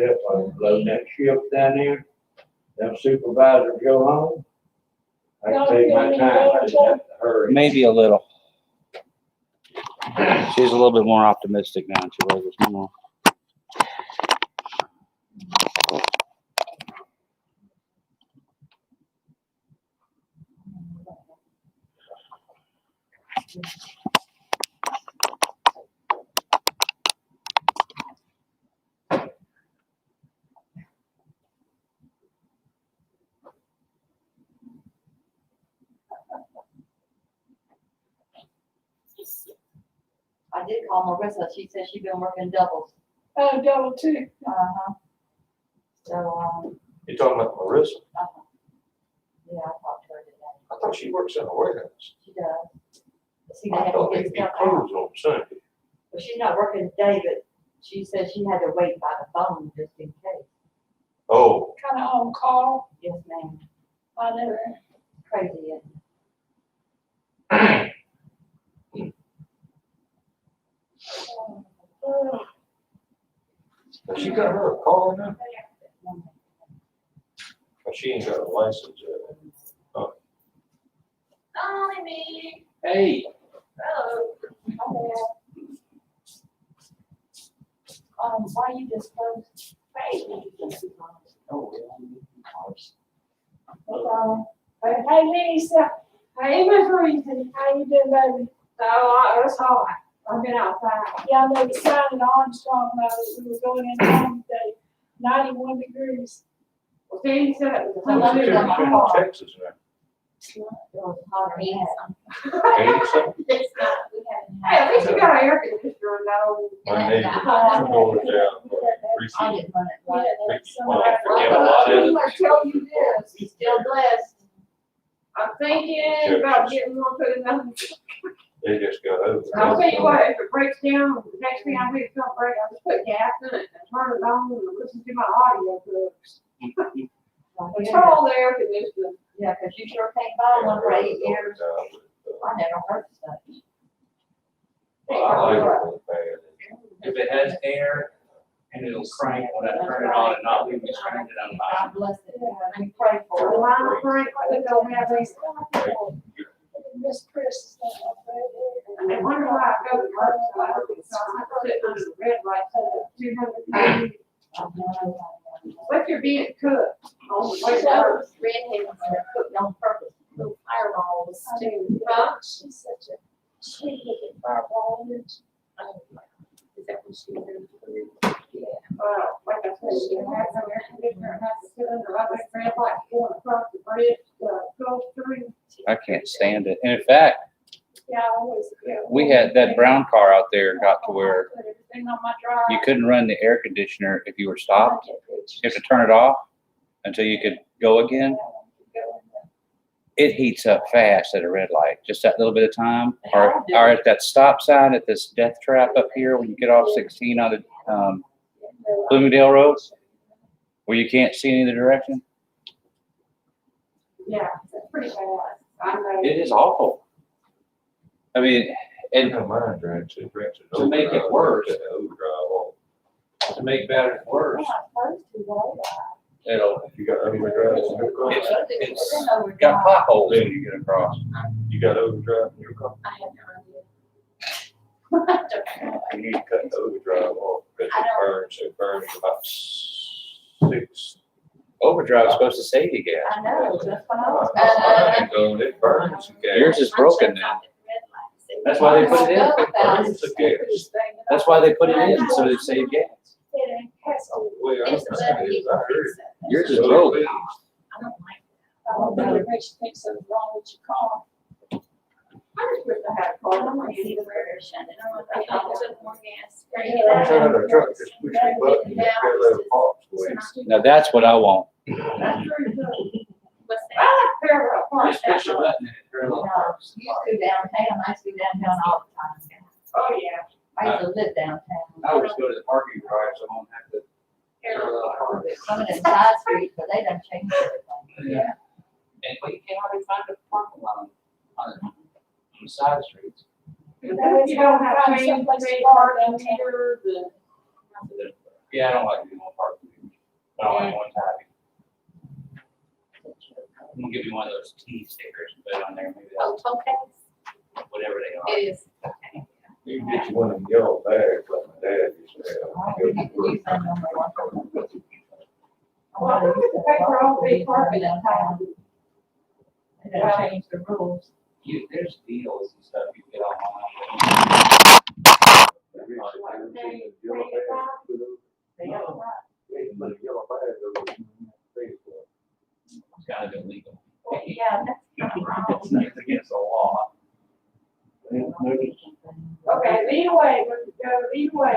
If I load that shift down there, them supervisors go home. I can take my time, I didn't have to hurry. Maybe a little. She's a little bit more optimistic now than she was this morning. I did call Marissa, she said she'd been working doubles. Oh, double two. Uh-huh. So, You talking about Marissa? yeah, I talked to her today. I thought she works in a warehouse. She does. See, they I have to thought get they'd be stuff out. closed on Sunday. But she's not working today, but she said she had to wait by the phone just in case. Oh, Kind of on call. Yes, ma'am. I know. Crazy, isn't it? has she got her a car now? But she ain't got a license yet. Hi, me. Hey. Hello. Why you just closed? Hey. Oh, Hey, Lisa. Hey, Miss Reason. How you doing, baby? Oh, it's hot. I've been outside. Yeah, I know the sign in Armstrong, we were going in home today, 91 degrees. Well, Sandy said it was I love it on my car. Texas now. It was hotter than Eighty something. It's not, we haven't Hey, at had. least you got an air conditioner in that old. My neighbor, two doors down, I Ricky, didn't run it right. Ricky, well, I forget a lot of I it. tell you this, He's still blessed. I'm thinking about getting one put in the. They just got over. it. I'll tell you what, if it breaks down, the next thing I think it's gonna break, I'll just put gas in it and turn it on and listen to my audio books. It's all the air conditioning. Yeah, cause you sure can't buy one for 8 years. I never heard such. I like it real bad. If it has air and it'll crank when I turn it on and not leave me stranded on my. God bless it. We pray The for it. line crank, they don't have these. Miss Chris. And they wonder why I go to work, so I don't, so I'm sitting under the red light, so 200. What's your being cooked? Oh, wait, Those redheads are cooked on purpose, little fireballs too. Huh? She's such a sweet looking fireball. Is that what she did? Like I said, you have no air conditioner, it has to sit under right there, red light going across the bridge, Gulf Stream. I can't stand it. And in fact, Yeah, I always. we had that brown car out there got to where Put everything on my drive. you couldn't run the air conditioner if you were stopped. You have to turn it off until you could go again. It heats up fast at a red light, just that little bit of time. Or at that stop sign at this death trap up here when you get off 16 on the Bloomingdale Road, where you can't see any of the direction. Yeah, it's pretty bad. I know. It is awful. I mean, and And mine drinks, it drinks. To make it worse. Overdrive on. to make matters worse, it'll, You got overdrive in your car? it's got potholes when you get across. You got overdrive in your car? I have no idea. You need to cut the overdrive off because it burns about 6. Overdrive's supposed to save you gas. I know, that's what I was. Mine don't, it burns the gas. Yours is broken now. That's why they put it in. It burns the gas. That's why they put it in, so they save gas. The way I understand it is, I heard it. Yours is broken. I don't like I don't know what makes you think something's wrong with your car. I just wish I had a car. I don't see the burger shut it. I took more gas. I'm trying to truck, just push the button, you got a little pop switch. Now that's what I want. That's true, too. What's I that? like Fairwell Park. Just push a button and it turns No, on. you used to go downtown, I used to go downtown all the time. Oh, yeah. I used to live downtown. I always go to the parking garage, so I don't have to. turn it on. Some of them side streets, but they done changed everything. Yeah. And but you can't hardly find a parking lot on the side streets. You don't have to change the car, then meters, and. Yeah, I don't like doing no parking. one time. I'm gonna give you one of those T stickers and put it on there, maybe Oh, that's okay. whatever they are. It is. You can get you one of them yellow bags like my dad used to have. Well, I think the paper all be parking in town. They don't change the rules. There's deals and stuff you get online. Have you seen the yellow bags? They don't want. Yeah, you put a yellow bag over Facebook. It's kind of illegal. Yeah, that's not It's wrong. not against the law. Okay, lead away, let's go, lead away.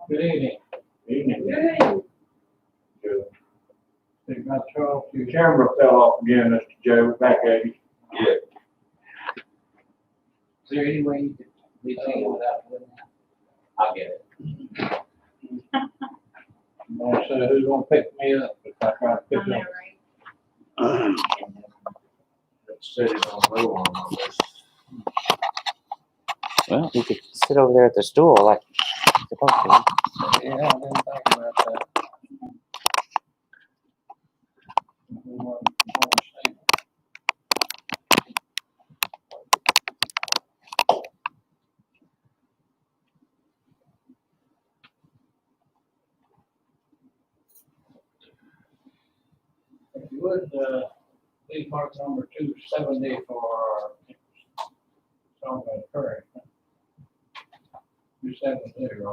Good evening. Evening. Good evening. Your camera fell off again, Mr. Joe, back at you. Yeah. Is there any way you could leave it without doing that? I'll get it. I said, who's gonna pick me up if I try to pick I'm you up? there, right? Let's set it on low on this. Well, you could sit over there at the stool like you're supposed to. Yeah, I didn't think about that. If you would, leave mark number 270 for song of encouragement. 270.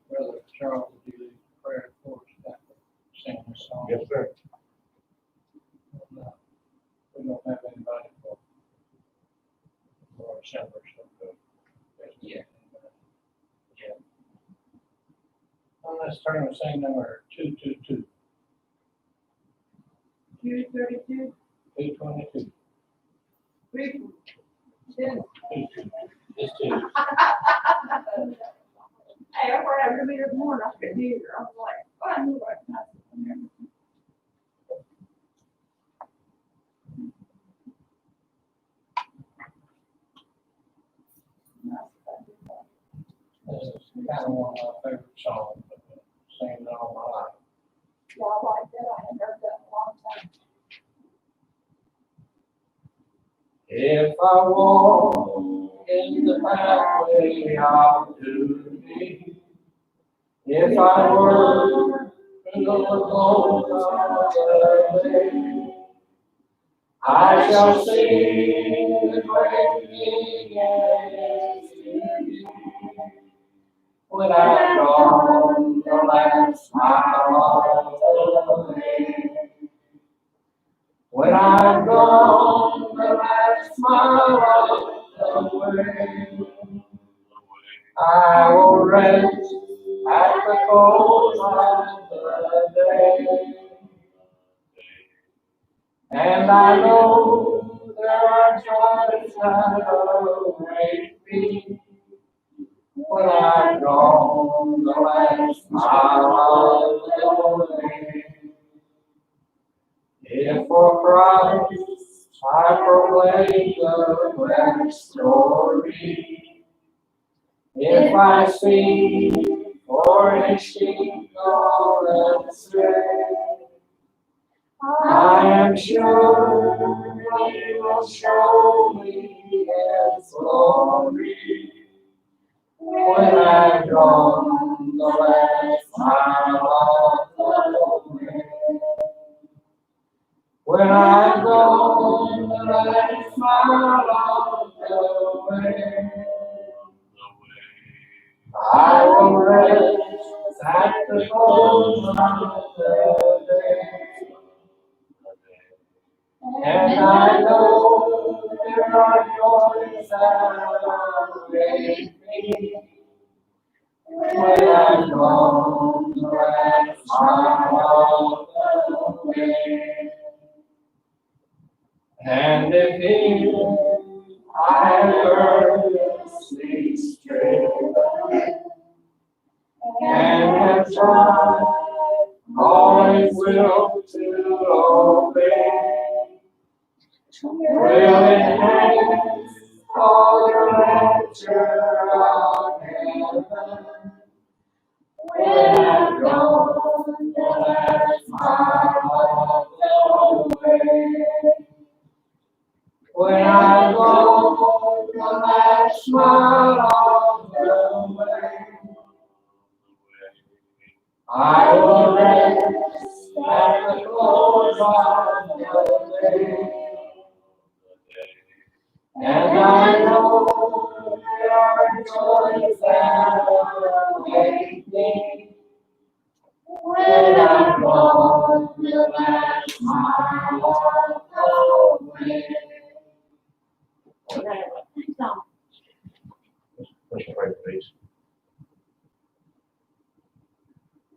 Brother Charles, would you lead prayer for us after singing this song? Yes, sir. We don't have anybody for December, so. Yeah. Yeah. Let's turn to sing number 222, 232, 222. 3, 10. Just two. Hey, I heard every meter more, I could hear, I was like, oh, I knew what I was. This is kind of one of my favorite songs, but I've seen it all my life. Yeah, I like that, I hadn't heard that in a long time. If I walk in the pathway of duty, if I work through the cold of the day, I shall see the great King and His beauty. When I've gone the last mile of the way, when I've gone the last mile of the way, I will rest at the close of the day. And I know there are joys that await me when I've gone the last mile of the way. If for Christ I proclaim the glad story, if I speak for His sheep gone astray, I am sure He will show me His glory when I've gone the last mile of the way. When I've gone the last mile of the way, I will rest at the close of the day. And I know there are joys that await me when I've gone the last mile of the way. And if I earnestly strive and have tried all I will to obey, will enhance all the rapture of heaven. When I've gone the last mile of the way, when I've gone the last mile of the way, I will rest at the close of the day. And I know there are joys that await me when I'm on the last mile of the way. Let's pray, please.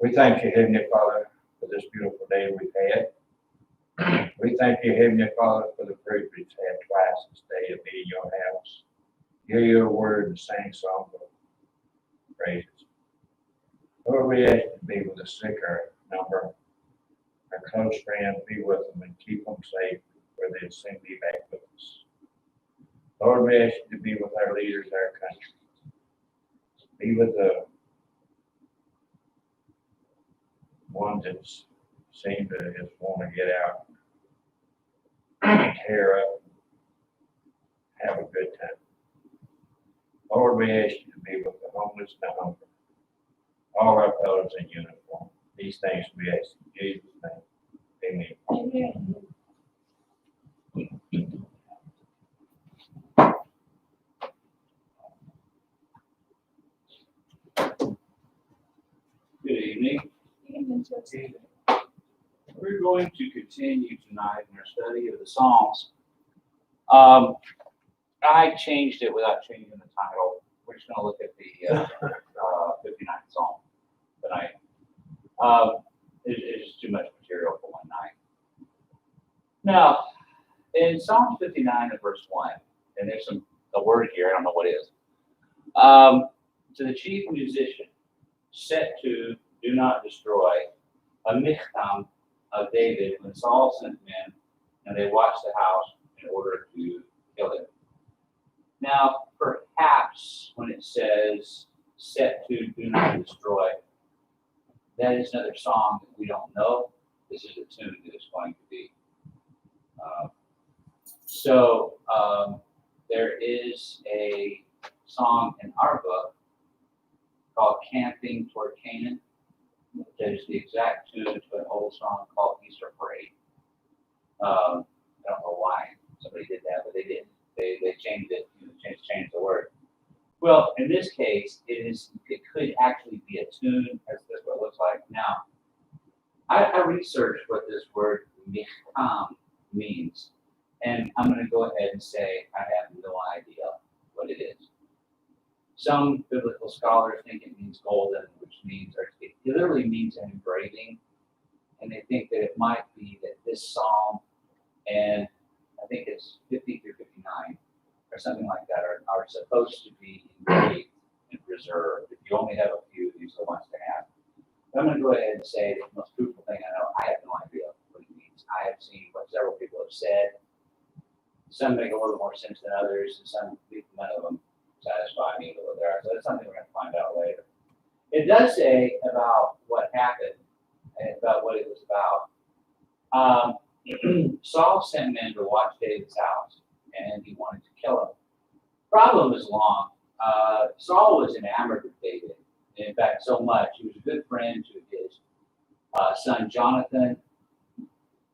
We thank you, Heavenly Father, for this beautiful day we've had. We thank you, Heavenly Father, for the privilege to have twice this day to be in your house, hear your word, and sing songs of praises. Lord, we ask you to be with the sick or number, our close friends, be with them and keep them safe where they soon be back with us. Lord, we ask you to be with our leaders, our country. Be with the ones that seem to just want to get out, tear up, have a good time. Lord, we ask you to be with the homeless and the hungry, all our fellows in uniform. These things we ask in Jesus' name. Amen. Good evening. We're going to continue tonight in our study of the Psalms. I changed it without changing the title. We're just going to look at the 59th Psalm tonight. It's too much material for one night. Now, in Psalm 59 and verse 1, and there's a word here, I don't know what it is. To the chief musician, set to do not destroy, a michtam of David, when Saul sent men and they watched the house in order to kill him. Now, perhaps when it says set to do not destroy, that is another song that we don't know. This is a tune that it's going to be. There is a song in our book called Camping Toward Canaan. That is the exact tune to an old song called Easter Parade. I don't know why somebody did that, but they did. They changed it, changed the word. Well, in this case, it could actually be a tune, as that's what it looks like. Now, I researched what this word michtam means, and I'm going to go ahead and say I have no idea what it is. Some biblical scholars think it means golden, which means, or it literally means an engraving, and they think that it might be that this psalm, and I think it's 50 through 59, or something like that, are supposed to be engraved and preserved. If you only have a few, these are the ones to have. But I'm going to go ahead and say the most truthful thing I know, I have no idea what it means. I have seen what several people have said. Some make a little more sense than others, and some, none of them satisfy me a little there. So that's something we're going to find out later. It does say about what happened and about what it was about. Saul sent men to watch David's house, and he wanted to kill him. Problem is long. Saul was enamored with David. In fact, so much. He was a good friend to his son Jonathan.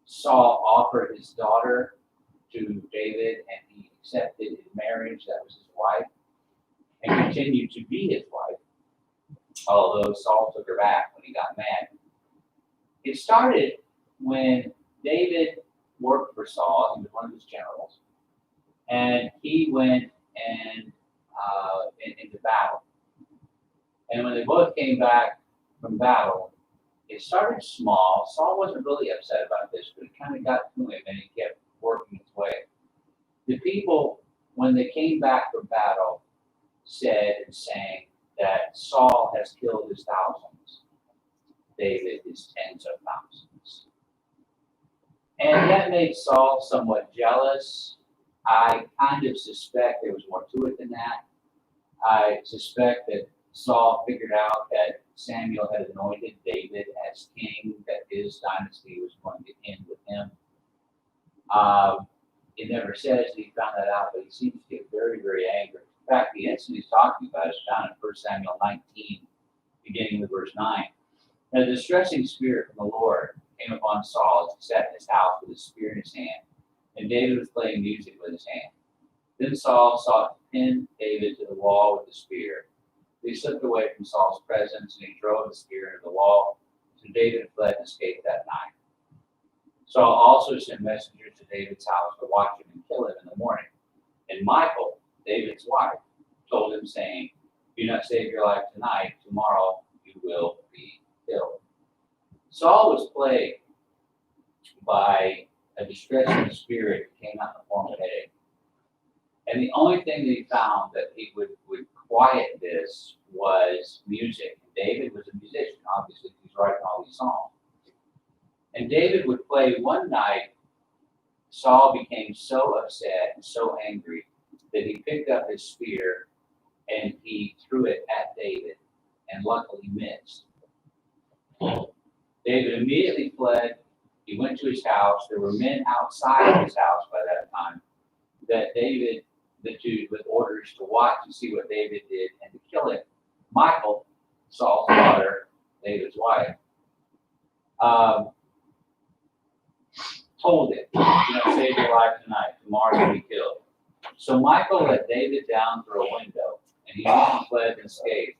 Saul offered his daughter to David, and he accepted his marriage. That was his wife, and continued to be his wife, although Saul took her back when he got mad. It started when David worked for Saul. He was one of his generals, and he went and into battle. And when they both came back from battle, it started small. Saul wasn't really upset about this, but it kind of got to him, and he kept working its way. The people, when they came back from battle, said and sang that Saul has killed his thousands, David his tens of thousands. And that made Saul somewhat jealous. I kind of suspect there was more to it than that. I suspect that Saul figured out that Samuel had anointed David as king, that his dynasty was going to end with him. It never says that he found that out, but he seems to get very, very angry. In fact, the incident he's talking about is found in 1 Samuel 19, beginning with verse 9. And a distressing spirit from the Lord came upon Saul as he sat in his house with his spear in his hand, and David was playing music with his hand. Then Saul sought to pin David to the wall with the spear. He slipped away from Saul's presence, and he drove the spear into the wall. So David fled and escaped that night. Saul also sent messengers to David's house to watch him and kill him in the morning. And Michal, David's wife, told him, saying, "Do not save your life tonight. Tomorrow you will be killed." Saul was plagued by a distressing spirit that came out in the form of a headache. And the only thing that he found that he would quiet this was music. David was a musician, obviously, he's writing all these songs. And David would play one night. Saul became so upset and so angry that he picked up his spear and he threw it at David and luckily missed. David immediately fled. He went to his house. There were men outside his house by that time that David, the dude, with orders to watch and see what David did and to kill him. Michal, Saul's daughter, David's wife, told him, "Do not save your life tonight. Tomorrow you'll be killed." So Michal let David down through a window, and he fled and escaped.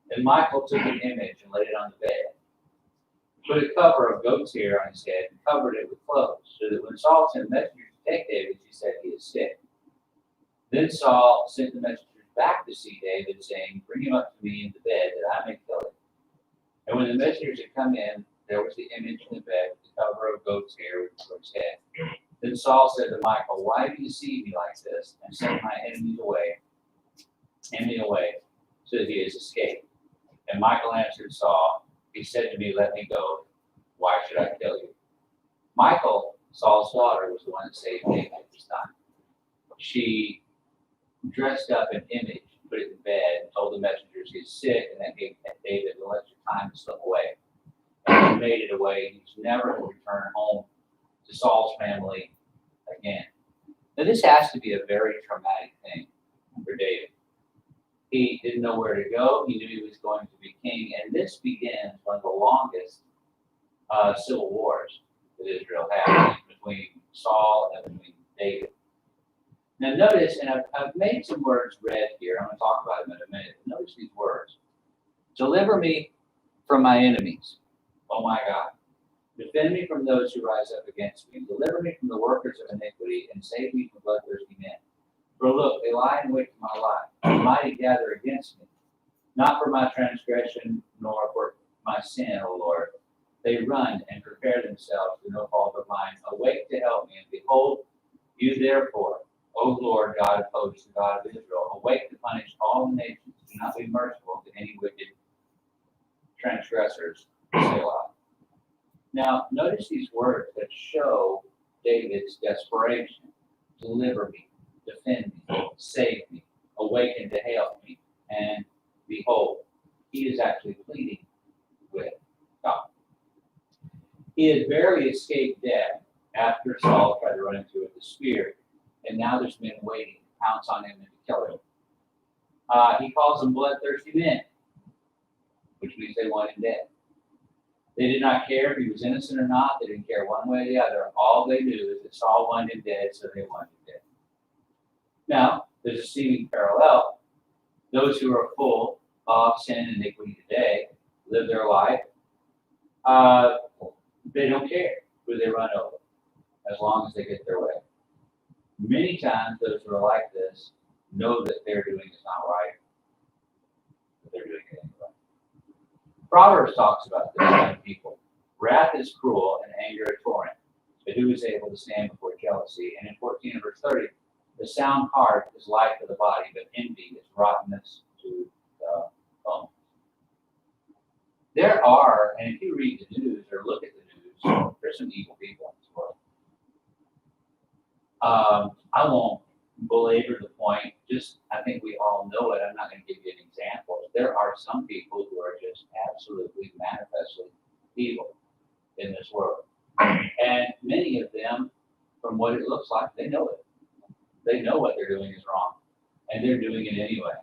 Then Michal took an image and laid it on the bed, put a cover of goat's hair on his head, and covered it with clothes, so that when Saul sent messengers to take David, she said, "He is sick." Then Saul sent the messengers back to see David, saying, "Bring him up to me in the bed, that I may kill him." And when the messengers had come in, there was the image in the bed, the cover of goat's hair for his head. Then Saul said to Michal, "Why do you deceive me like this, and send my enemy away, so that he has escaped?" And Michal answered Saul, "He said to me, 'Let me go. Why should I kill you?'" Michal, Saul's daughter, was the one that saved David this time. She dressed up an image, put it in bed, and told the messengers he's sick, and then gave David the extra time to slip away. And he made it away. He was never to return home to Saul's family again. Now, this has to be a very traumatic thing for David. He didn't know where to go. He knew he was going to be king, and this begins one of the longest civil wars that Israel had between Saul and between David. Now notice, and I've made some words red here. I'm going to talk about them in a minute. Notice these words. "Deliver me from my enemies, oh my God. Defend me from those who rise up against me. Deliver me from the workers of iniquity, and save me from bloodthirsty men. For look, they lie in wait for my life, and mighty gather against me. Not for my transgression, nor for my sin, O Lord. They run and prepare themselves to no fault of mine. Awake to help me, and behold, you therefore, O Lord, God of hosts, the God of Israel, awake to punish all the nations. Do not be merciful to any wicked transgressors. Selah." Now, notice these words that show David's desperation. Deliver me, defend me, save me, awaken to help me, and behold, he is actually pleading with God. He had barely escaped death after Saul tried to run into him with the spear, and now there's men waiting to pounce on him and to kill him. He calls them bloodthirsty men, which means they want him dead. They did not care if he was innocent or not. They didn't care one way or the other. All they knew is that Saul wanted him dead, so they wanted him dead. Now, there's a seeming parallel. Those who are full of sin and iniquity today live their life. They don't care who they run over, as long as they get their way. Many times, those who are like this know that they're doing is not right, but they're doing it anyway. Proverbs talks about this kind of people. Wrath is cruel and anger a torrent. But who is able to stand before jealousy? And in 14 verse 30, the sound heart is life to the body, but envy is rottenness to the bone. There are, and if you read the news or look at the news, there's some evil people in this world. I won't belabor the point, just I think we all know it. I'm not going to give you an example. There are some people who are just absolutely manifestly evil in this world. And many of them, from what it looks like, they know it. They know what they're doing is wrong, and they're doing it anyway.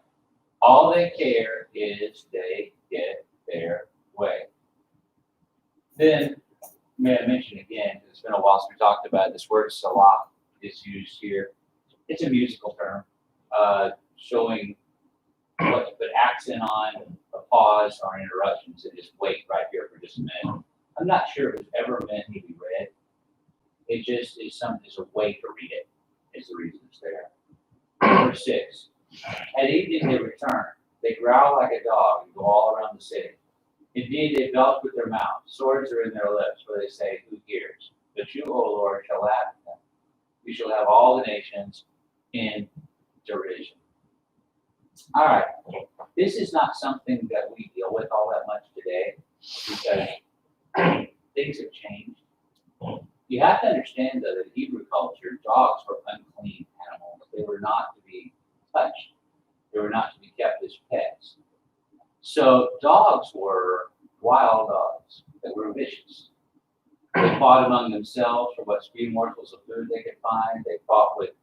All they care is they get their way. Then, may I mention again, 'cause it's been a while since we talked about it, this word salah is used here. It's a musical term, showing what to put accent on, a pause or an interruption, so just wait right here for just a minute. I'm not sure if it's ever meant to be read. It just is it's a way to read it, is the reason it's there. Verse 6, at evening they return. They growl like a dog and go all around the city. Indeed, they belch with their mouth. Swords are in their lips, where they say, who hears? But you, O Lord, shall laugh at them. You shall have all the nations in derision. All right. This is not something that we deal with all that much today, because things have changed. You have to understand, though, that in Hebrew culture, dogs were unclean animals. They were not to be touched. They were not to be kept as pets. So dogs were wild dogs that were vicious. They fought among themselves for what few morsels of food they could find. They fought with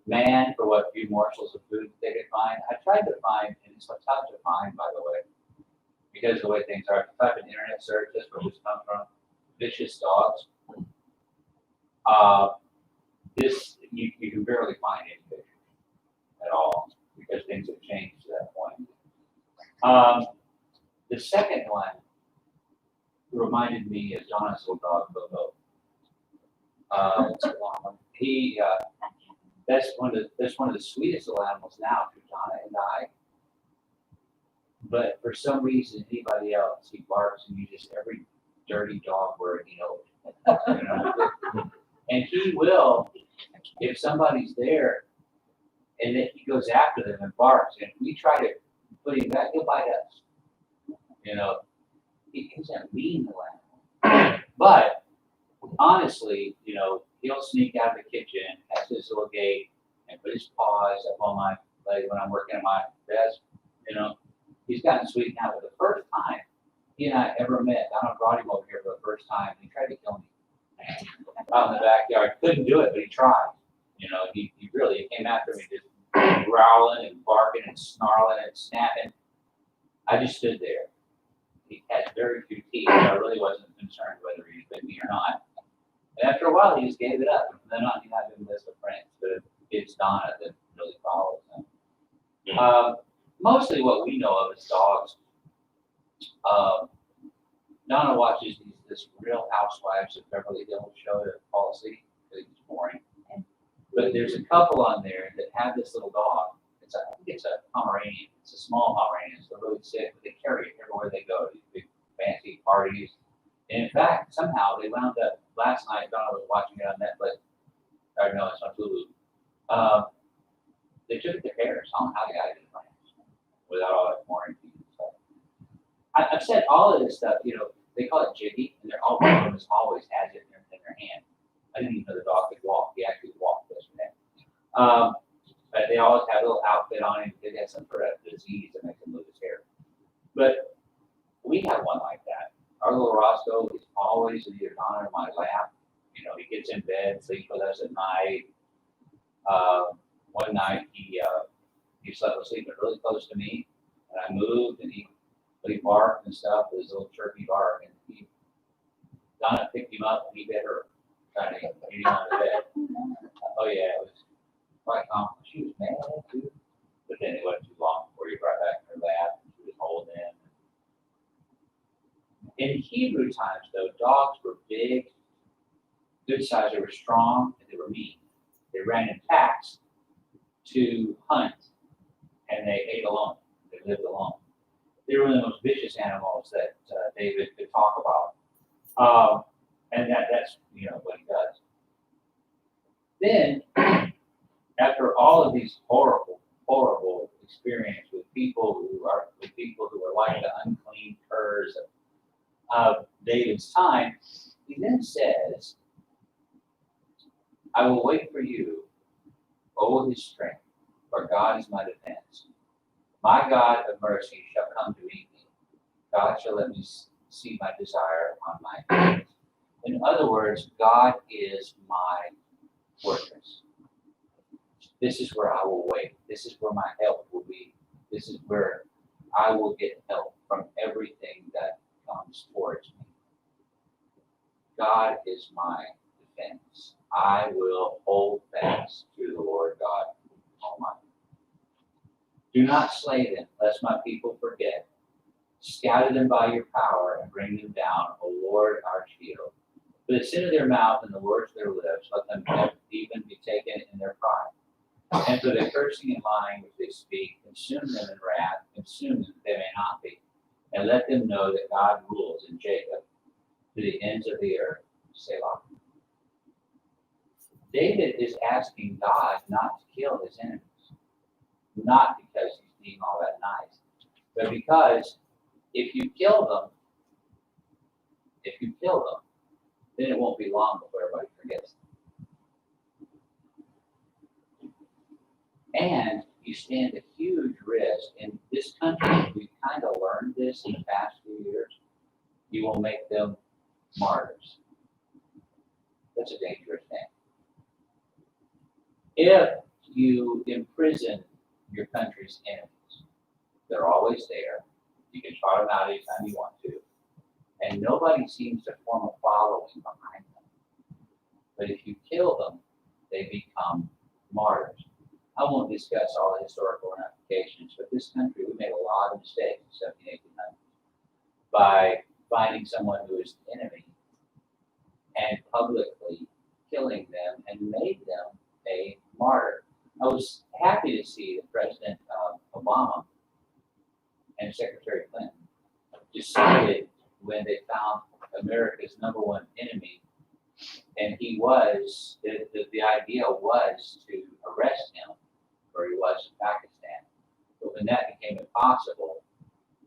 man for what few morsels of food they could find. I tried to find, and it's tough to find, by the way, because of the way things are. If you type in internet search, that's where this comes from. Vicious dogs. You can barely find any pictures at all, because things have changed to that point. The second one reminded me of Donna's little dog, Bobo. That's one of the sweetest little animals now to Donna and I. But for some reason, anybody else, he barks, and you just every dirty dog word he knows. You know? And he will, if somebody's there, and then he goes after them and barks, and if we try to put him back, he'll bite us. You know, he's a mean little animal. But honestly, you know, he'll sneak out of the kitchen, has his little gate, and put his paws up on my leg when I'm working at my desk. You know, he's gotten sweet now. But the first time he and I ever met, Donna brought him over here for the first time. He tried to kill me out in the backyard. Couldn't do it, but he tried. You know, he really came after me, just growling and barking and snarling and snapping. I just stood there. He had very few teeth, so I really wasn't concerned whether he bit me or not. And after a while, he just gave it up. From then on, he's not been best of friends, but it's Donna that really follows him. Mostly what we know of is dogs. Donna watches this Real Housewives of Beverly Hills show to fall asleep because it's boring. But there's a couple on there that have this little dog. I think it's a Pomeranian. It's a small Pomeranian. It's really sick, but they carry it everywhere they go. These big fancy parties. And in fact, somehow they wound up last night. Donna was watching it on Netflix. Or no, it's on Hulu. They took their hairs. I don't know how they got it in France without all that quarantine and stuff. I've said all of this stuff. You know, they call it jiggy, and they're all always has it in their hand. I didn't even know the dog could walk. He actually walked yesterday. But they always have a little outfit on him. They have some sort of disease that makes him lose his hair. But we have one like that. Our little Roscoe is always in either Donna or my lap. You know, he gets in bed, sleeps with us at night. One night he slept asleep really close to me, and I moved, and he barked and stuff with his little chirpy bark, and Donna picked him up and he bit her, trying to get him out of bed. Oh yeah, it was quite common. She was mad too, but then it wasn't too long before he brought back in her lap and she was holding him. In Hebrew times, though, dogs were big, good size. They were strong, and they were mean. They ran in packs to hunt, and they ate alone. They lived alone. They were one of the most vicious animals that David could talk about, and that's what he does. Then, after all of these horrible experience with people who are like the unclean curs of David's time, he then says, I will wait for you, O his strength, for God is my defense. My God of mercy shall come to meet me. God shall let me see my desire on my enemies. In other words, God is my fortress. This is where I will wait. This is where my help will be. This is where I will get help from everything that comes towards me. God is my defense. I will hold fast to the Lord God Almighty. Do not slay them, lest my people forget. Scatter them by your power and bring them down, O Lord our shield. For the sin of their mouth and the words of their lips, let them even be taken in their pride. And for the cursing and lying which they speak, consume them in wrath, consume them that they may not be. And let them know that God rules in Jacob to the ends of the earth. Selah. David is asking God not to kill his enemies. Not because he's being all that nice, but because if you kill them, then it won't be long before everybody forgets them. And you stand a huge risk. In this country, we've kind of learned this in the past few years. You will make them martyrs. That's a dangerous thing. If you imprison your country's enemies, they're always there. You can trot them out anytime you want to. And nobody seems to form a following behind them. But if you kill them, they become martyrs. I won't discuss all the historical ramifications, but this country, we made a lot of mistakes in the 1700s, 1800s by finding someone who is the enemy and publicly killing them and made them a martyr. I was happy to see that President Obama and Secretary Clinton decided when they found America's #1 enemy, and he was, the idea was to arrest him where he was in Pakistan. But when that became impossible,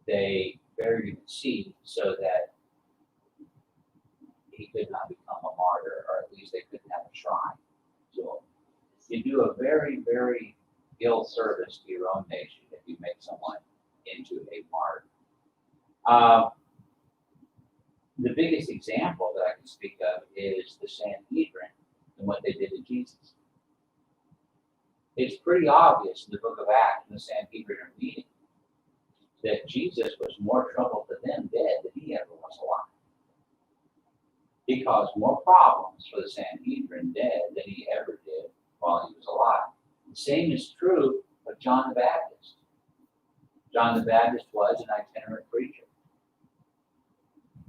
they buried him at sea so that he could not become a martyr, or at least they couldn't have a shrine to him. You do a very, very ill service to your own nation if you make someone into a martyr. The biggest example that I can speak of is the Sanhedrin and what they did to Jesus. It's pretty obvious in the book of Acts, when the Sanhedrin are meeting, that Jesus was more trouble to them dead than he ever was alive. He caused more problems for the Sanhedrin dead than he ever did while he was alive. The same is true of John the Baptist. John the Baptist was an itinerant preacher.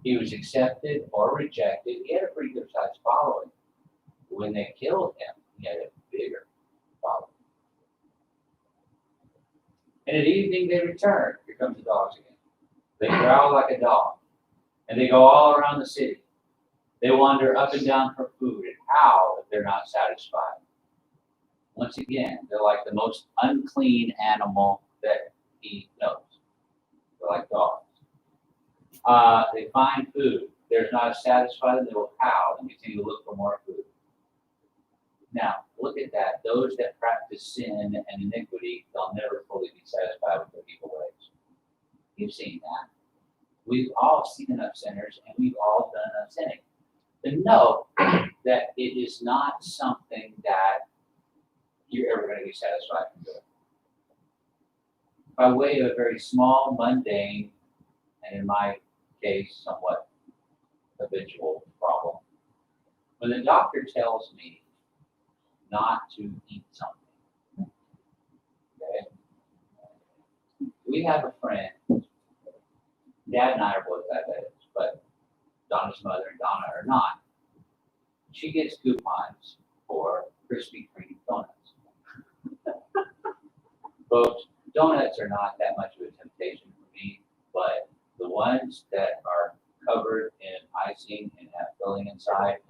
He was accepted or rejected. He had a pretty good sized following. When they killed him, he had a bigger following. And at evening they return. Here comes the dogs again. They growl like a dog. And they go all around the city. They wander up and down for food and howl if they're not satisfied. Once again, they're like the most unclean animal that he knows. They're like dogs. They find food. They're not satisfied, and they will howl and continue to look for more food. Now, look at that. Those that practice sin and iniquity, they'll never fully be satisfied with their evil ways. You've seen that. We've all seen enough sinners, and we've all done enough sinning to know that it is not something that you're ever going to be satisfied from doing. By way of a very small, mundane, and in my case, somewhat habitual problem, when the doctor tells me not to eat something, okay? We have a friend, Dad and I are both diabetics, but Donna's mother and Donna are not. She gets coupons for Krispy Kreme donuts. Folks, donuts are not that much of a temptation for me, but the ones that are covered in icing and have filling inside,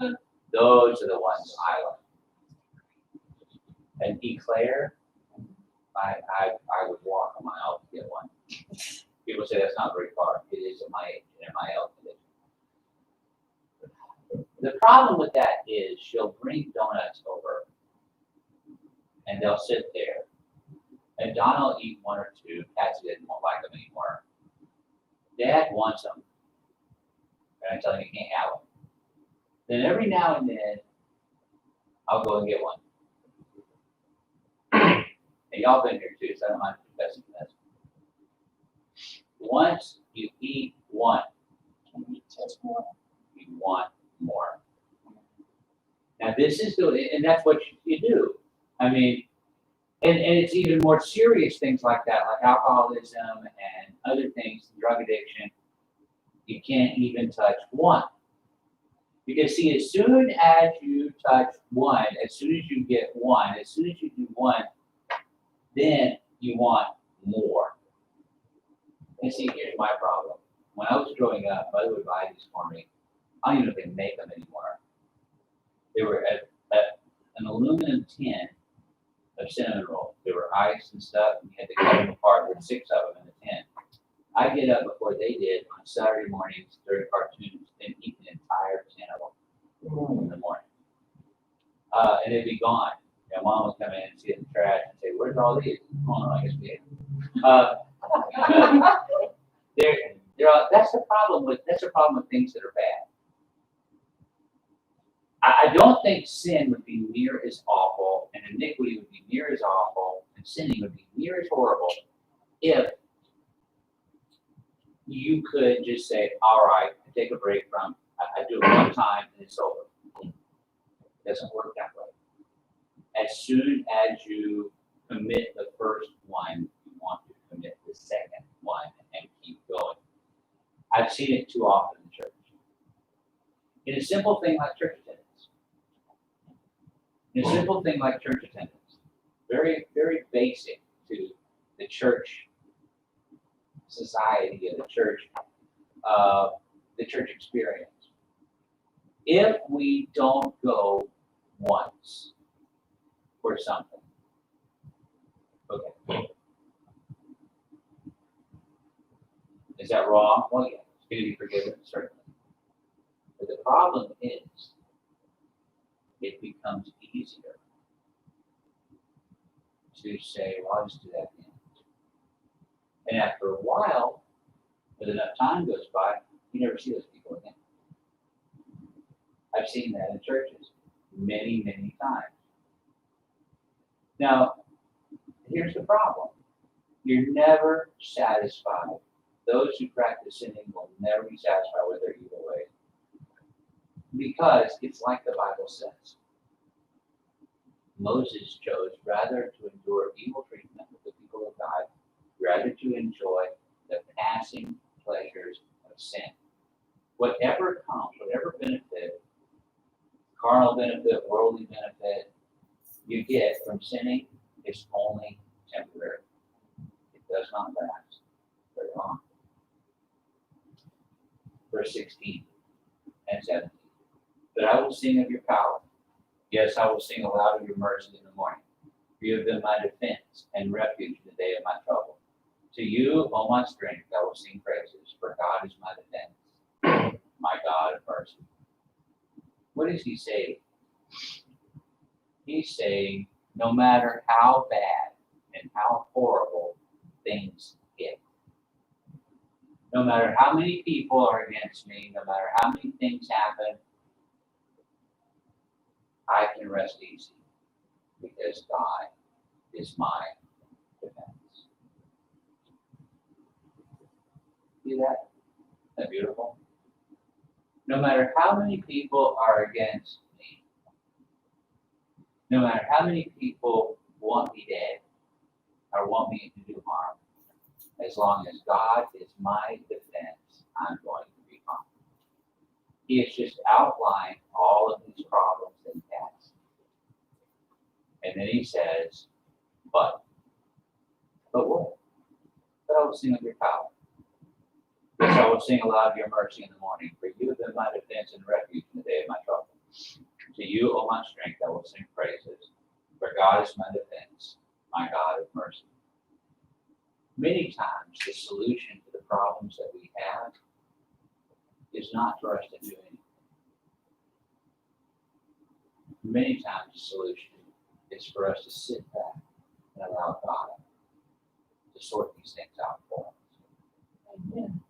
those are the ones I like. An eclair, I would walk a mile to get one. People say that's not very far. It is in my health condition. The problem with that is she'll bring donuts over and they'll sit there. And Donna will eat one or two. Patsy won't like them anymore. Dad wants them. And I tell him you can't have them. Then every now and then, I'll go and get one. And y'all been here too, so I don't mind confessing this. Once you eat one, you want more. Now this is good, and that's what you do. I mean, and it's even more serious things like that, like alcoholism and other things, drug addiction. You can't even touch one. Because see, as soon as you touch one, as soon as you get one, as soon as you do one, then you want more. And see, here's my problem. When I was growing up, Mother would buy these for me. I don't even know if they make them anymore. They were an aluminum tin of cinnamon rolls. They were iced and stuff, and you had to cut them apart. There were 6 of them in the tin. I get up before they did on Saturday mornings during cartoons and eat an entire tin of them in the morning. And they'd be gone. And Mom would come in and see it in the trash and say, "Where's all these?" Oh, no, I guess we ate them. That's the problem with things that are bad. I don't think sin would be near as awful, and iniquity would be near as awful, and sinning would be near as horrible if you could just say, all right, I take a break from, I do it one time and it's over. It doesn't work that way. As soon as you commit the first one, you want to commit the second one and keep going. I've seen it too often in church. In a simple thing like church attendance. Very, very basic to the church society and the church experience. If we don't go once for something, okay. Is that wrong? Well, yeah, it's going to be forgiven, certainly. But the problem is, it becomes easier to say, well, I'll just do that again. And after a while, as enough time goes by, you never see those people again. I've seen that in churches many, many times. Now, here's the problem. You're never satisfied. Those who practice sinning will never be satisfied with their evil ways. Because it's like the Bible says. Moses chose rather to endure evil treatment with the people of God, rather to enjoy the passing pleasures of sin. Whatever comes, whatever benefit, carnal benefit, worldly benefit you get from sinning is only temporary. It does not last very long. Verse 16 and 17. But I will sing of your power. Yes, I will sing aloud of your mercy in the morning. For you have been my defense and refuge in the day of my trouble. To you, O my strength, I will sing praises, for God is my defense, my God of mercy. What is he saying? He's saying, no matter how bad and how horrible things get, no matter how many people are against me, no matter how many things happen, I can rest easy because God is my defense. See that? Isn't that beautiful? No matter how many people are against me, no matter how many people want me dead or want me to do harm, as long as God is my defense, I'm going to be fine. He has just outlined all of these problems in past. And then he says, but what? But I will sing of your power. Yes, I will sing aloud of your mercy in the morning, for you have been my defense and refuge in the day of my trouble. To you, O my strength, I will sing praises, For God is my defense, my God of mercy. Many times the solution to the problems that we have is not for us to do anything. Many times the solution is for us to sit back and allow God to sort these things out for us. Amen.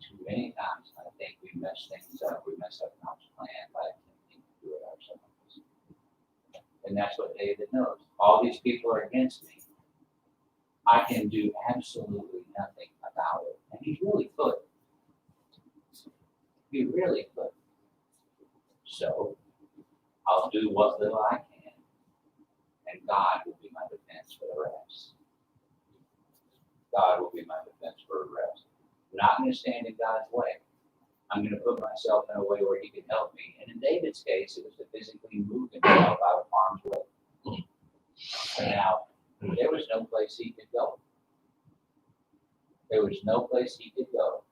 Too many times I think we mess things up. We mess up God's plan by attempting to do it ourselves. And that's what David knows. All these people are against me. I can do absolutely nothing about it. And he really could. He really could. So I'll do what little I can, and God will be my defense for the rest. God will be my defense for the rest. I'm not going to stand in God's way. I'm going to put myself in a way where he can help me. And in David's case, it was to physically move himself out of harm's way. And now, there was no place he could go. There was no place he could go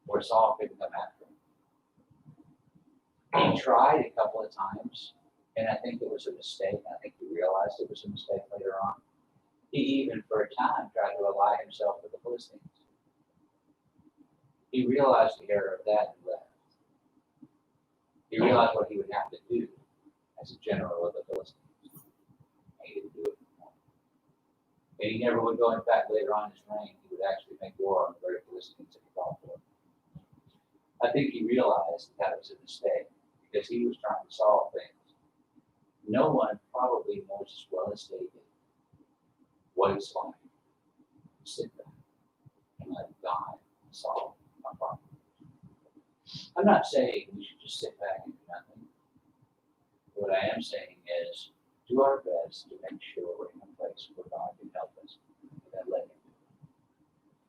where Saul couldn't come after him. He tried a couple of times, and I think it was a mistake. I think he realized it was a mistake later on. He even, for a time, tried to ally himself with the Philistines. He realized the error of that and left. He realized what he would have to do as a general of the Philistines. He didn't do it anymore. And he never would go. In fact, later on in his reign, he would actually make war on the very Philistines that he fought for. I think he realized that was a mistake because he was trying to solve things. No one probably knows as well as David what it's like to sit back and let God solve my problem. I'm not saying we should just sit back and do nothing. What I am saying is do our best to make sure we're in a place where God can help us and then let him do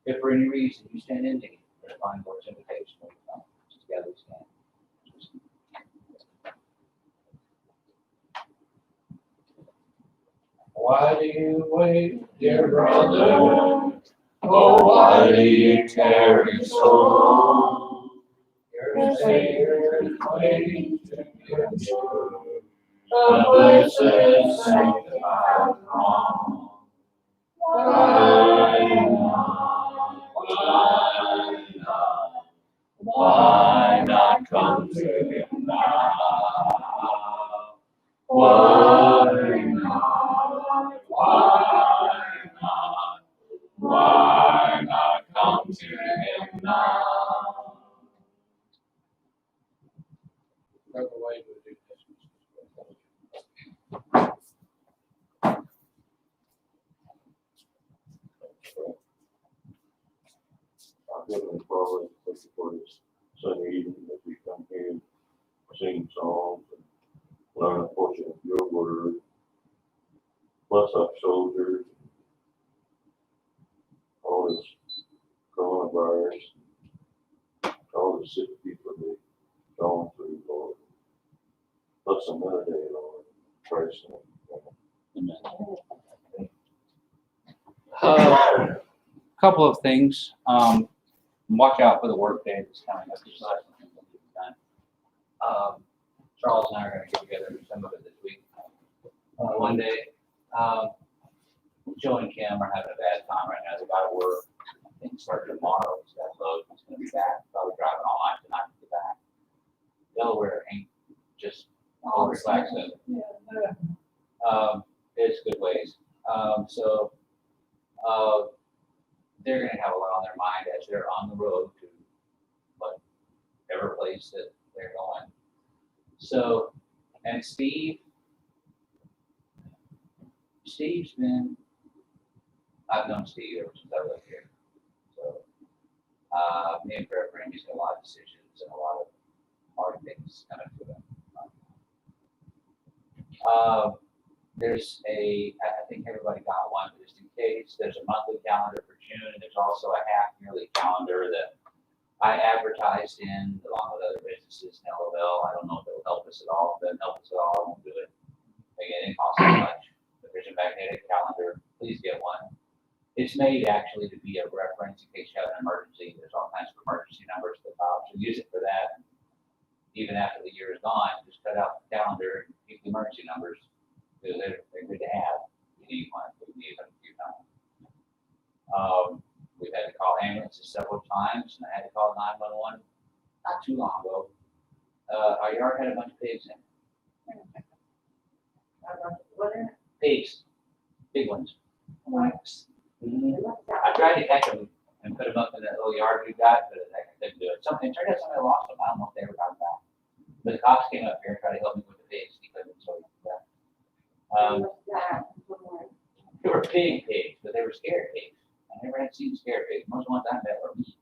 it. If for any reason you stand in need, there's fine Lord's invitation when you come. Together we stand. Why do you wait, dear brother? Oh, why do you tarry so long? Your Savior is waiting to give you the blessed sanctified throne. Why not? Why not? Why not come to him now? Why not? Why not? Why not come to him now? By the way, we'll do Our Heavenly Father, thank you for this Sunday evening that we come here and sing songs and learn a portion of your word. Bless our soldiers, all this coronavirus, all the sick people that going through, Lord. Bless another day, Lord. Praise Him. Couple of things. Watch out for the work day that's coming up. There's lots of things that need to be done. Charles and I are going to get together and do some of it this week. One day, Joe and Kim are having a bad time right now. They got to work. I think starting tomorrow. He's got a load. He's going to be back. Probably driving all night tonight to get back. Delaware ain't just all relaxing. It's good ways. They're going to have a lot on their mind as they're on the road to whatever place that they're going. So, and Steve's been, I've known Steve ever since I lived here. So, me and prayer for him, he's got a lot of decisions and a lot of hard things coming to him. There's I think everybody got one, but just in case, there's a monthly calendar for June, and there's also a half-yearly calendar that I advertised in along with other businesses in LOL. I don't know if it'll help us at all. If it doesn't help us at all, I won't do it. Again, it costs so much. But there's a magnetic calendar. Please get one. It's made actually to be a reference in case you have an emergency. There's all kinds of emergency numbers at the top, so use it for that. even after the year is gone, just cut out the calendar and keep the emergency numbers, because they're good to have. You need one, we need them a few times. We've had to call ambulances several times, and I had to call 911 not too long ago. Our yard had a bunch of pigs in it. What are Pigs, big ones. Wax. I tried to catch them and put them up in that little yard we got, but I couldn't do it. It turned out somebody lost them. I don't know if they ever got them back. But the cops came up here and tried to help me with the pigs. He couldn't, so yeah. They were big pigs, but they were scared pigs. I never had seen scared pigs. Most ones I met were meat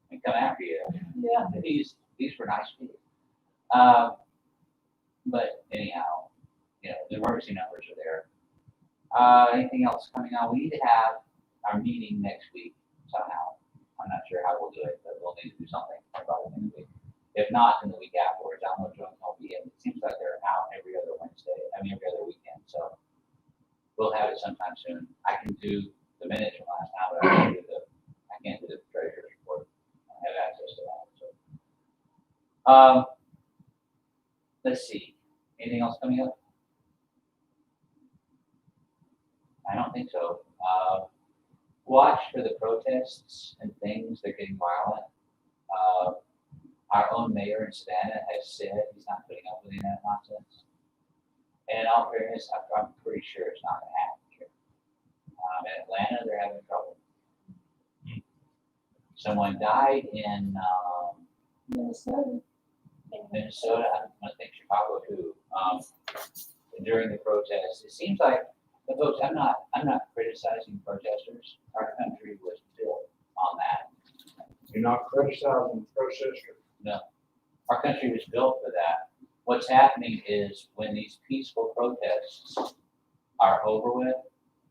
and come after you. Yeah. These were nice pigs. But anyhow, you know, the emergency numbers are there. Anything else coming on? We need to have our meeting next week somehow. I'm not sure how we'll do it, but we'll need to do something about it next week. If not, then the week afterwards, I don't know if Jones will be in. It seems like they're out every other every other weekend, so we'll have it sometime soon. I can do the minutes from last time, but I can't do the treasurer's report. I don't have access to that, so. Let's see, anything else coming up? I don't think so. Watch for the protests and things that are getting violent. Our own mayor in Savannah has said he's not putting up with any of that nonsense. And in all fairness, I'm pretty sure it's not gonna happen here. In Atlanta, they're having trouble. Someone died in Minnesota. Minnesota, I think Chicago too, during the protests. It seems like, the folks, I'm not criticizing protesters. Our country was built on that. You're not criticizing the protesters. No, our country was built for that. What's happening is when these peaceful protests are over with,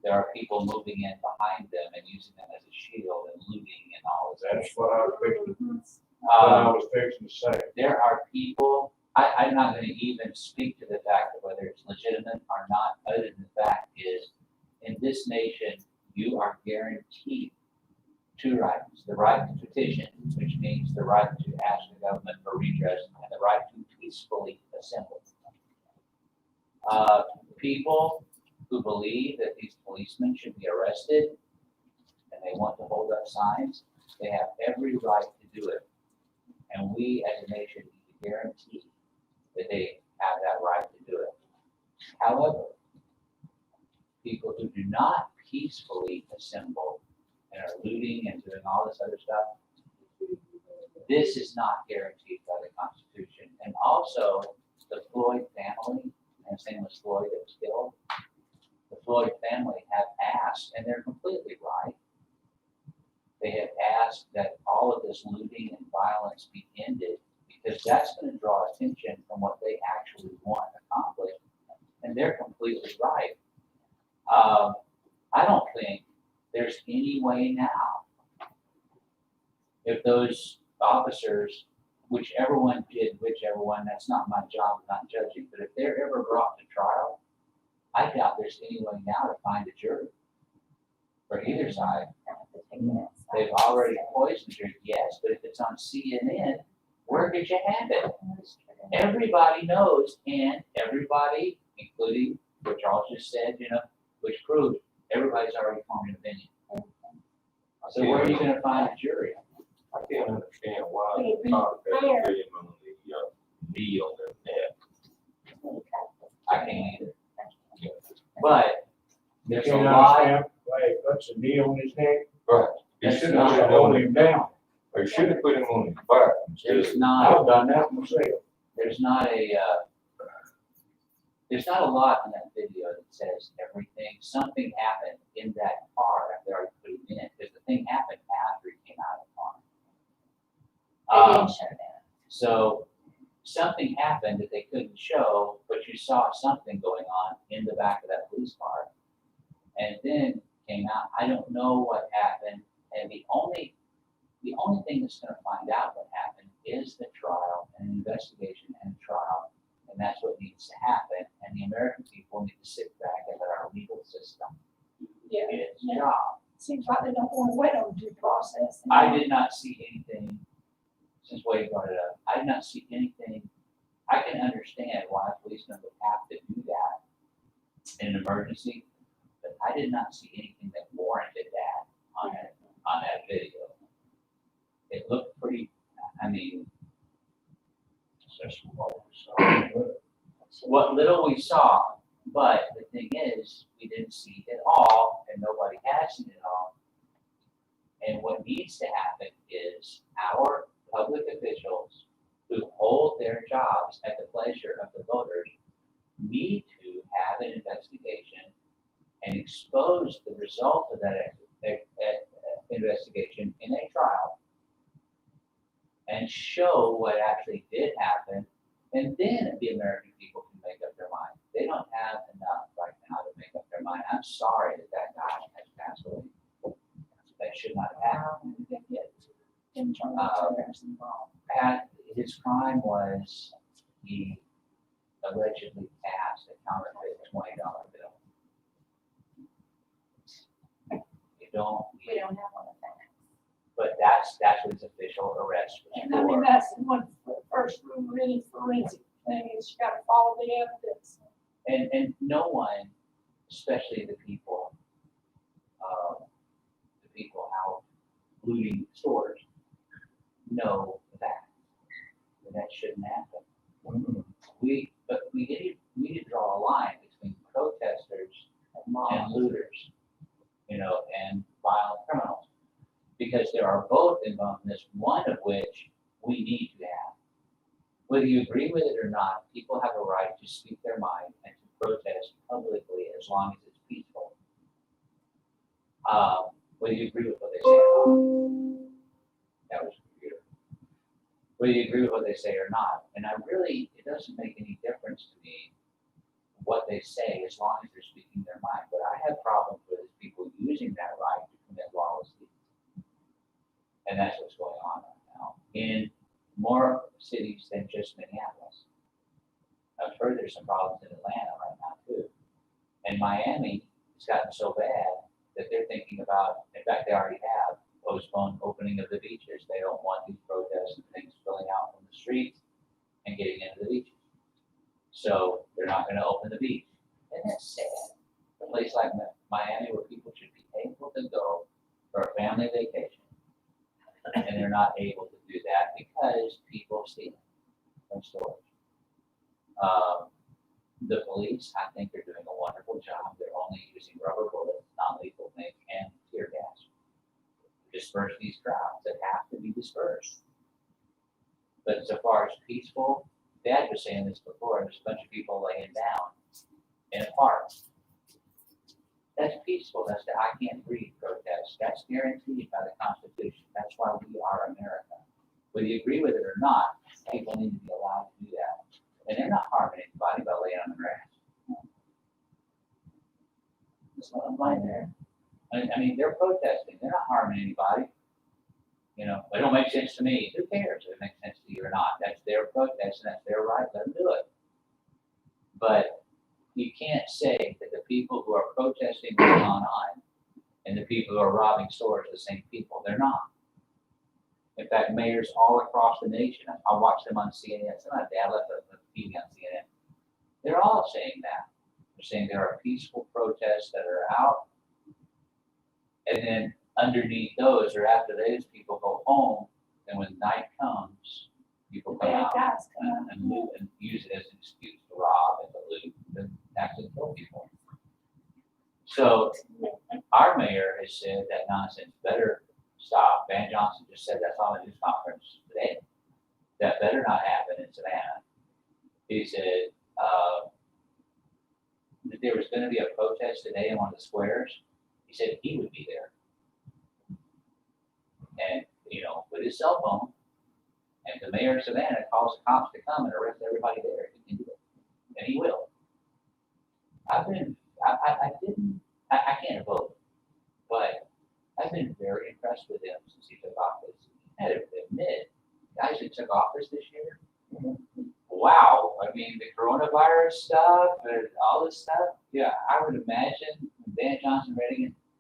there are people moving in behind them and using them as a shield and looting and all of that. That's what I was fixing to say. There are people, I'm not gonna even speak to the fact of whether it's legitimate or not, other than the fact is, in this nation, you are guaranteed two rights: the right to petition, which means the right to ask the government for redress, and the right to peacefully assemble. People who believe that these policemen should be arrested and they want to hold up signs, they have every right to do it. And we as a nation need to guarantee that they have that right to do it. However, people who do not peacefully assemble and are looting and doing all this other stuff, this is not guaranteed by the Constitution. And also, the Floyd family, and his name was Floyd that was killed, the Floyd family have asked, and they're completely right, they have asked that all of this looting and violence be ended, because that's going to draw attention from what they actually want accomplished, and they're completely right. I don't think there's any way now, if those officers, whichever one did whichever one, that's not my job, I'm not judging, but if they're ever brought to trial, I doubt there's any way now to find a jury for either side. They've already poisoned you, yes, but if it's on CNN, where did you have it? Everybody knows, and everybody, including what Charles just said, which proves everybody's already formed an opinion. So where are you gonna find a jury? I can't understand why the cop got to pay him on the B on their neck. I can't either. But You there's a can't lot, understand why he puts a knee on his neck. Right. He That's should not have put him Hold on him down. They should have put him on his back instead of. there's not, I've done that myself. there's not a lot in that video that says everything. Something happened in that car after they already put him in, because the thing happened after he came out of the car. So something happened that they couldn't show, but you saw something going on in the back of that police car. And then came out, I don't know what happened, and the only thing that's gonna find out what happened is the trial, and an investigation and a trial, and that's what needs to happen, and the American people need to sit back and let our legal system do Yeah. its Yeah. job. Seems like they don't want to wait on due process. I did not see anything since Wade brought it up, I did not see anything. I can understand why a policeman would have to do that in an emergency, but I did not see anything that warranted that on that video. It looked pretty, I mean, what little we saw, but the thing is, we didn't see it all, and nobody has seen it all. And what needs to happen is our public officials who hold their jobs at the pleasure of the voters need to have an investigation and expose the result of that investigation in a trial and show what actually did happen, and then the American people can make up their mind. They don't have enough right now to make up their mind. I'm sorry that that guy has passed away. That should not have happened. His crime was he allegedly passed a counterfeit $20 bill. We don't have one of that. But that's what his official arrest was And I mean, for. that's one, the first rule of any forensic thing is you gotta follow the evidence. And no one, especially the people out looting stores, know that shouldn't happen. But we need to draw a line between protesters and looters, and violent criminals. Because there are both involved in this, one of which we need to have. Whether you agree with it or not, people have a right to speak their mind and to protest publicly as long as it's peaceful. Whether you agree with what they say or not. That was weird. Whether you agree with what they say or not. And it doesn't make any difference to me what they say as long as they're speaking their mind. But I have problems with people using that right to commit lawless deeds. And that's what's going on right now in more cities than just Minneapolis. I've heard there's some problems in Atlanta right now too. And Miami has gotten so bad that they're thinking about, in fact, they already have postponed opening of the beaches. They don't want these protests and things spilling out from the streets and getting into the beaches. So they're not going to open the beach. And that's sad. A place like Miami where people should be able to go for a family vacation. And they're not able to do that because people steal from stores. The police, I think they're doing a wonderful job. They're only using rubber bullets, non-lethal things, and tear gas to disperse these crowds that have to be dispersed. But so far as peaceful, Dad was saying this before, there's a bunch of people laying down in a park. That's peaceful. That's the I can't breathe protest. That's guaranteed by the Constitution. That's why we are America. Whether you agree with it or not, people need to be allowed to do that. And they're not harming anybody by laying on the grass. That's what I'm like there. I mean, they're protesting. They're not harming anybody. It don't make sense to me. Who cares if it makes sense to you or not? That's their protest and that's their right. Let them do it. But you can't say that the people who are protesting what's going on and the people who are robbing stores are the same people. They're not. In fact, mayors all across the nation, I watch them on CNN. Sometimes I left the TV on CNN. They're all saying that. They're saying there are peaceful protests that are out. And then underneath those, or after those people go home, and when night comes, people come out and loot and use it as an excuse to rob and to loot and actually kill people. So our mayor has said that nonsense better stop. Van Johnson just said that's on a news conference today. That better not happen in Savannah. He said that there was going to be a protest today in one of the squares. He said he would be there. And, with his cell phone, and the mayor of Savannah calls the cops to come and arrest everybody there, he can do it. And he will. I can't vote, but I've been very impressed with him since he took office. I had to admit, guys who took office this year, wow. I mean, the coronavirus stuff and all this stuff, yeah, I would imagine Dan Johnson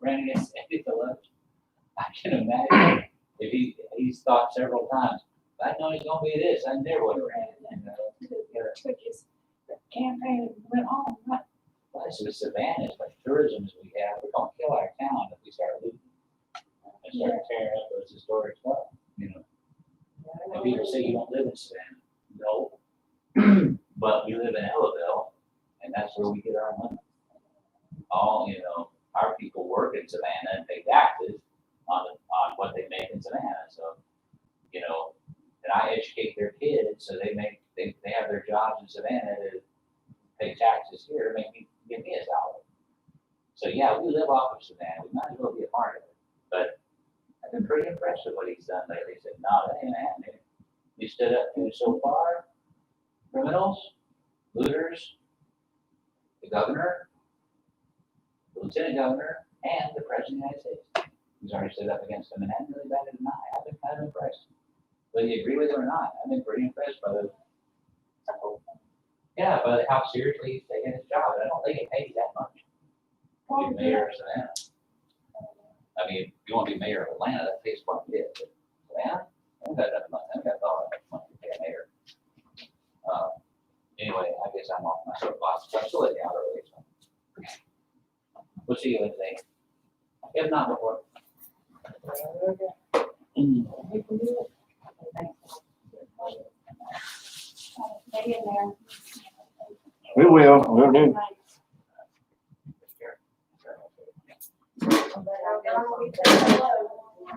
ran against Andy Phillips. I can imagine if he's thought several times, I know he's gonna be this, I never would have ran it, you know. Took his campaign and went on, right? Well, this is Savannah, as much tourism as we have, we're gonna kill our town if we start looting. And start tearing up those historic stuff, you know. And people say you don't live in Savannah. No. But we live in Ellaville, and that's where we get our money. All, you know, our people work in Savannah and pay taxes on what they make in Savannah, so, you know, and I educate their kids, so they have their jobs in Savannah to pay taxes here, give me a salary. So, yeah, we live off of Savannah, we might as well be a part of it, but I've been pretty impressed with what he's done lately. He said, no, that ain't happening. You stood up to so far, criminals, looters, the governor, the lieutenant governor, and the president of the United States. He's already stood up against them and hadn't really batted an eye. I've been kind of impressed. Whether you agree with it or not, I've been pretty impressed by the, yeah, by how seriously he's taking his job. And I don't think it pays that much. To be mayor of Savannah. I mean, if you want to be mayor of Atlanta, that pays quite a bit. But Savannah, I don't got that money. I don't got all that money to pay a mayor. Anyway, I guess I'm off my soapbox. I'm still letting you out early. So. We'll see you Wednesday. If not before. Hang in there. We'll do. Hello.